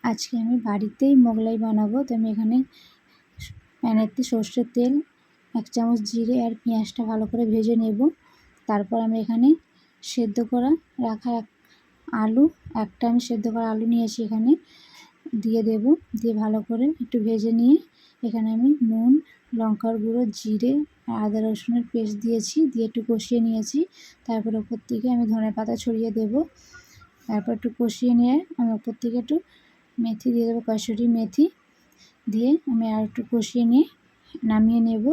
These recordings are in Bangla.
আজকে আমি বাড়িতেই মোগলাই বানাবো। তো আমি এখানে প্যানেতে সর্ষের তেল, 1 চামচ জিরে আর পেঁয়াজটা ভালো করে ভেজে নেব। তারপর আমি এখানে সেদ্ধ করা রাখা আলু, একটা আমি সেদ্ধ করা আলু নিয়েছি, এখানে দিয়ে দেব। দিয়ে ভালো করে একটু ভেজে নিয়ে এখানে আমি নুন, লঙ্কার গুঁড়ো, জিরে আর আদা রসুনের পেস্ট দিয়েছি, দিয়ে একটু কষিয়ে নিয়েছি। তারপর ওপর থেকে আমি ধনেপাতা ছড়িয়ে দেব। তারপর একটু কষিয়ে নিয়ে আমি ওপর থেকে একটু মেথি দিয়ে দেবো, কসুরি মেথি দিয়ে আমি আর একটু কষিয়ে নিয়ে নামিয়ে নেব।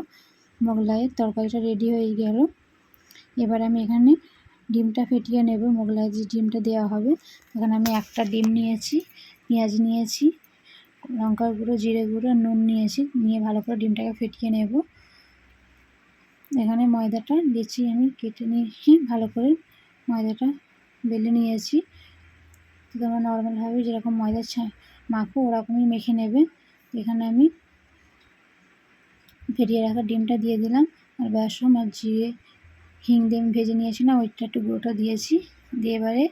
মোগলাইয়ের তরকারিটা রেডি হয়ে গেল। এবার আমি এখানে ডিমটা ফেটিয়ে নেব। মোগলাই যে ডিমটা দেওয়া হবে, এখানে আমি একটা ডিম নিয়েছি, পেঁয়াজ নিয়েছি, লঙ্কার গুঁড়ো, জিরে গুঁড়ো, নুন নিয়েছি, নিয়ে ভালো করে ডিমটাকে ফেটিয়ে নেব। এখানে ময়দাটা দিচ্ছি, আমি কেটে নিয়েছি, ভালো করে ময়দাটা বেলে নিয়েছি। তোমরা নর্মালভাবে যেরকম ময়দা মাখো ওরকমই মেখে নেবে। এখানে আমি ফেটিয়ে রাখা ডিমটা দিয়ে দিলাম, আর বেসন আর জিরে হিং দিয়ে আমি ভেজে নিয়েছি না, ওইটা একটু গুঁড়োটা দিয়েছি। দিয়ে এবারে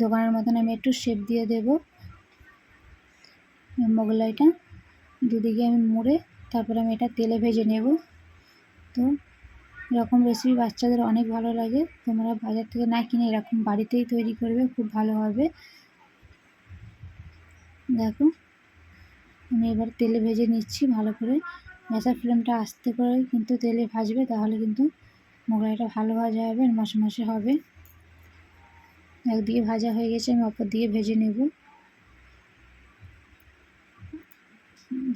দোকানের মতন আমি একটু শেপ দিয়ে দেব। মোগলাইটা দুদিকে আমি মুড়ে তারপরে আমি এটা তেলে ভেজে নেব। তো এরকম রেসিপি বাচ্চাদের অনেক ভালো লাগে। তোমরা বাজার থেকে না কিনে এরকম বাড়িতেই তৈরি করবে, খুব ভালো হবে। দেখো আমি এবার তেলে ভেজে নিচ্ছি ভালো করে। গ্যাসের ফ্লেমটা আস্তে করে কিন্তু তেলে ভাজবে, তাহলে কিন্তু মোগলাইটা ভালো ভাজা হবে, মশমশে হবে। একদিকে ভাজা হয়ে গেছে, আমি অপর দিকে ভেজে নেব।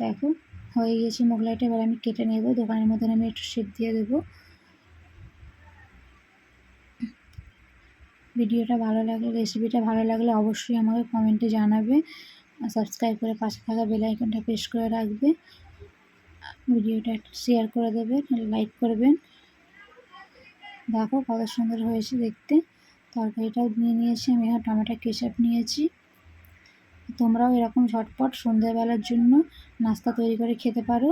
দেখো হয়ে গেছে মোগলাইটা, এবার আমি কেটে নেব। দোকানের মতন আমি একটু শেপ দিয়ে দেবো। ভিডিওটা ভালো লাগলে, রেসিপিটা ভালো লাগলে অবশ্যই আমাকে কমেন্টে জানাবে, আর সাবস্ক্রাইব করে পাশে থাকা বেল আইকনটা প্রেস করে রাখবে। ভিডিওটা একটু শেয়ার করে দেবেন, লাইক করবেন। দেখো কত সুন্দর হয়েছে দেখতে। তরকারিটাও নিয়ে নিয়েছি আমি, এখানে টমেটো কেচাপ নিয়েছি। তোমরাও এরকম ঝটপট সন্ধ্যাবেলার জন্য নাস্তা তৈরি করে খেতে পারো।